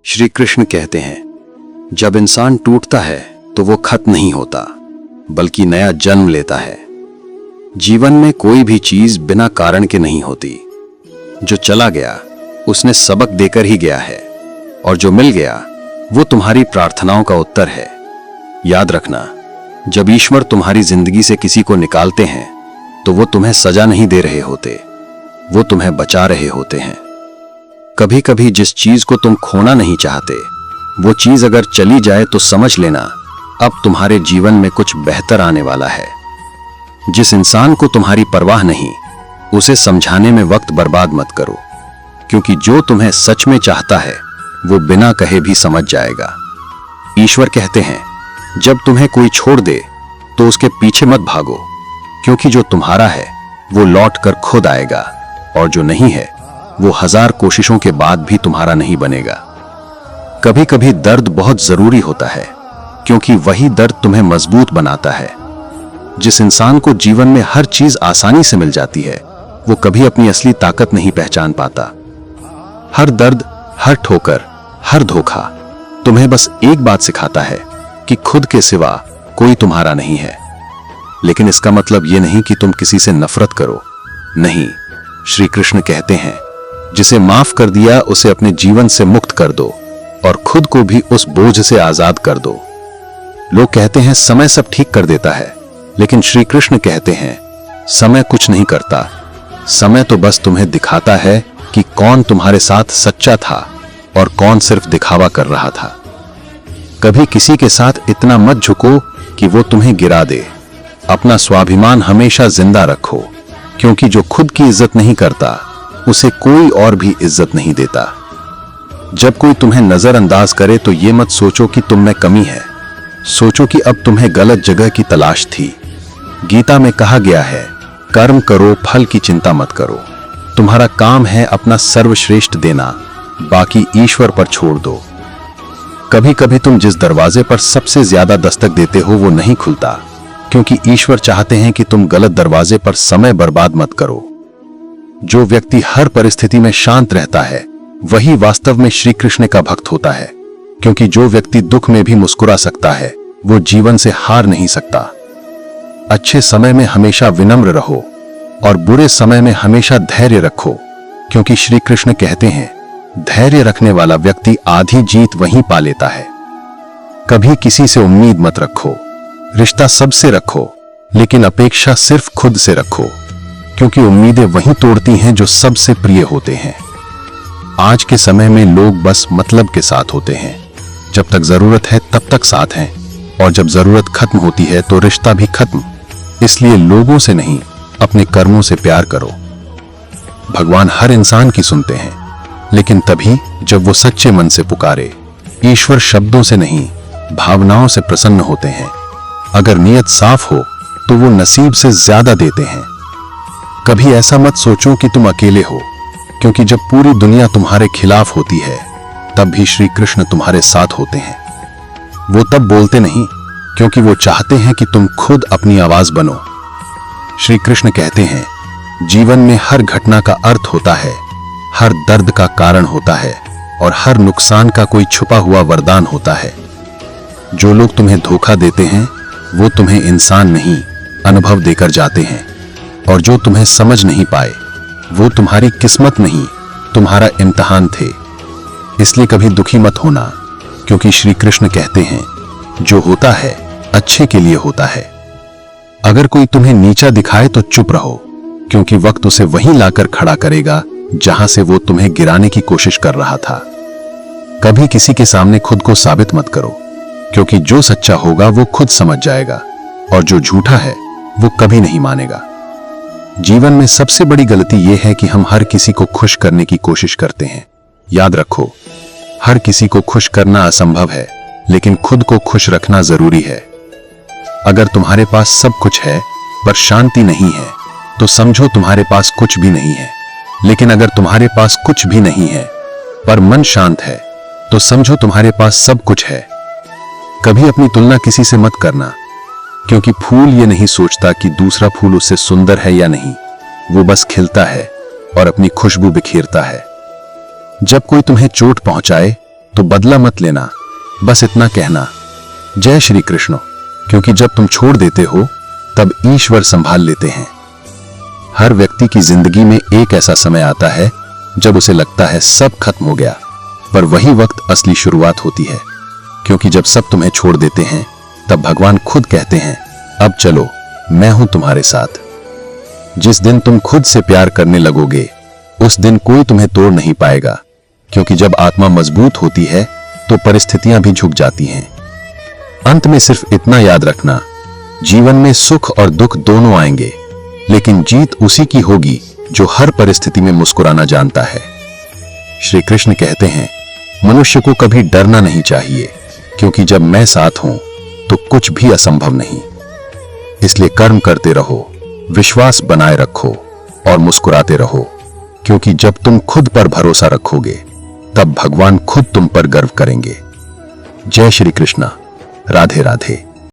श्री कृष्ण कहते हैं, जब इंसान टूटता है तो वो खत्म नहीं होता बल्कि नया जन्म लेता है। जीवन में कोई भी चीज बिना कारण के नहीं होती। जो चला गया उसने सबक देकर ही गया है, और जो मिल गया वो तुम्हारी प्रार्थनाओं का उत्तर है। याद रखना, जब ईश्वर तुम्हारी जिंदगी से किसी को निकालते हैं तो वो तुम्हें सजा नहीं दे रहे होते, वो तुम्हें बचा रहे होते हैं। कभी कभी जिस चीज को तुम खोना नहीं चाहते वो चीज अगर चली जाए तो समझ लेना अब तुम्हारे जीवन में कुछ बेहतर आने वाला है। जिस इंसान को तुम्हारी परवाह नहीं उसे समझाने में वक्त बर्बाद मत करो, क्योंकि जो तुम्हें सच में चाहता है वो बिना कहे भी समझ जाएगा। ईश्वर कहते हैं, जब तुम्हें कोई छोड़ दे तो उसके पीछे मत भागो, क्योंकि जो तुम्हारा है वो लौट कर खुद आएगा, और जो नहीं है वो 1000 कोशिशों के बाद भी तुम्हारा नहीं बनेगा। कभी कभी दर्द बहुत जरूरी होता है, क्योंकि वही दर्द तुम्हें मजबूत बनाता है। जिस इंसान को जीवन में हर चीज आसानी से मिल जाती है वो कभी अपनी असली ताकत नहीं पहचान पाता। हर दर्द, हर ठोकर, हर धोखा तुम्हें बस एक बात सिखाता है कि खुद के सिवा कोई तुम्हारा नहीं है। लेकिन इसका मतलब यह नहीं कि तुम किसी से नफरत करो। नहीं, श्री कृष्ण कहते हैं, जिसे माफ कर दिया उसे अपने जीवन से मुक्त कर दो और खुद को भी उस बोझ से आजाद कर दो। लोग कहते हैं समय सब ठीक कर देता है, लेकिन श्री कृष्ण कहते हैं, समय कुछ नहीं करता। समय तो बस तुम्हें दिखाता है कि कौन तुम्हारे साथ सच्चा था और कौन सिर्फ दिखावा कर रहा था। कभी किसी के साथ इतना मत झुको कि वो तुम्हें गिरा दे। अपना स्वाभिमान हमेशा जिंदा रखो, क्योंकि जो खुद की इज्जत नहीं करता उसे कोई और भी इज्जत नहीं देता। जब कोई तुम्हें नजरअंदाज करे तो ये मत सोचो कि तुम में कमी है, सोचो कि अब तुम्हें गलत जगह की तलाश थी। गीता में कहा गया है, कर्म करो, फल की चिंता मत करो। तुम्हारा काम है अपना सर्वश्रेष्ठ देना, बाकी ईश्वर पर छोड़ दो। कभी कभी तुम जिस दरवाजे पर सबसे ज्यादा दस्तक देते हो वो नहीं खुलता, क्योंकि ईश्वर चाहते हैं कि तुम गलत दरवाजे पर समय बर्बाद मत करो। जो व्यक्ति हर परिस्थिति में शांत रहता है वही वास्तव में श्री कृष्ण का भक्त होता है, क्योंकि जो व्यक्ति दुख में भी मुस्कुरा सकता है वो जीवन से हार नहीं सकता। अच्छे समय में हमेशा विनम्र रहो और बुरे समय में हमेशा धैर्य रखो, क्योंकि श्री कृष्ण कहते हैं, धैर्य रखने वाला व्यक्ति आधी जीत वहीं पा लेता है। कभी किसी से उम्मीद मत रखो। रिश्ता सबसे रखो, लेकिन अपेक्षा सिर्फ खुद से रखो, क्योंकि उम्मीदें वहीं तोड़ती हैं जो सबसे प्रिय होते हैं। आज के समय में लोग बस मतलब के साथ होते हैं। जब तक जरूरत है तब तक साथ हैं, और जब जरूरत खत्म होती है तो रिश्ता भी खत्म। इसलिए लोगों से नहीं, अपने कर्मों से प्यार करो। भगवान हर इंसान की सुनते हैं, लेकिन तभी जब वो सच्चे मन से पुकारे। ईश्वर शब्दों से नहीं, भावनाओं से प्रसन्न होते हैं। अगर नीयत साफ हो तो वो नसीब से ज्यादा देते हैं। कभी ऐसा मत सोचो कि तुम अकेले हो, क्योंकि जब पूरी दुनिया तुम्हारे खिलाफ होती है तब भी श्री कृष्ण तुम्हारे साथ होते हैं। वो तब बोलते नहीं, क्योंकि वो चाहते हैं कि तुम खुद अपनी आवाज बनो। श्री कृष्ण कहते हैं, जीवन में हर घटना का अर्थ होता है, हर दर्द का कारण होता है, और हर नुकसान का कोई छुपा हुआ वरदान होता है। जो लोग तुम्हें धोखा देते हैं वो तुम्हें इंसान नहीं, अनुभव देकर जाते हैं, और जो तुम्हें समझ नहीं पाए वो तुम्हारी किस्मत नहीं, तुम्हारा इम्तिहान थे। इसलिए कभी दुखी मत होना, क्योंकि श्री कृष्ण कहते हैं, जो होता है अच्छे के लिए होता है। अगर कोई तुम्हें नीचा दिखाए तो चुप रहो, क्योंकि वक्त उसे वहीं लाकर खड़ा करेगा जहां से वो तुम्हें गिराने की कोशिश कर रहा था। कभी किसी के सामने खुद को साबित मत करो, क्योंकि जो सच्चा होगा वो खुद समझ जाएगा, और जो झूठा है वो कभी नहीं मानेगा। जीवन में सबसे बड़ी गलती यह है कि हम हर किसी को खुश करने की कोशिश करते हैं। याद रखो, हर किसी को खुश करना असंभव है, लेकिन खुद को खुश रखना जरूरी है। अगर तुम्हारे पास सब कुछ है पर शांति नहीं है तो समझो तुम्हारे पास कुछ भी नहीं है। लेकिन अगर तुम्हारे पास कुछ भी नहीं है पर मन शांत है तो समझो तुम्हारे पास सब कुछ है। कभी अपनी तुलना किसी से मत करना, क्योंकि फूल ये नहीं सोचता कि दूसरा फूल उससे सुंदर है या नहीं, वो बस खिलता है और अपनी खुशबू बिखेरता है। जब कोई तुम्हें चोट पहुंचाए तो बदला मत लेना, बस इतना कहना, जय श्री कृष्ण। क्योंकि जब तुम छोड़ देते हो तब ईश्वर संभाल लेते हैं। हर व्यक्ति की जिंदगी में एक ऐसा समय आता है जब उसे लगता है सब खत्म हो गया, पर वही वक्त असली शुरुआत होती है। क्योंकि जब सब तुम्हें छोड़ देते हैं तब भगवान खुद कहते हैं, अब चलो, मैं हूं तुम्हारे साथ। जिस दिन तुम खुद से प्यार करने लगोगे उस दिन कोई तुम्हें तोड़ नहीं पाएगा। क्योंकि जब आत्मा मजबूत होती है तो परिस्थितियां भी झुक जाती हैं। अंत में सिर्फ इतना याद रखना, जीवन में सुख और दुख दोनों आएंगे, लेकिन जीत उसी की होगी जो हर परिस्थिति में मुस्कुराना जानता है। श्री कृष्ण कहते हैं, मनुष्य को कभी डरना नहीं चाहिए, क्योंकि जब मैं साथ हूं तो कुछ भी असंभव नहीं। इसलिए कर्म करते रहो, विश्वास बनाए रखो और मुस्कुराते रहो, क्योंकि जब तुम खुद पर भरोसा रखोगे तब भगवान खुद तुम पर गर्व करेंगे। जय श्री कृष्ण। राधे राधे।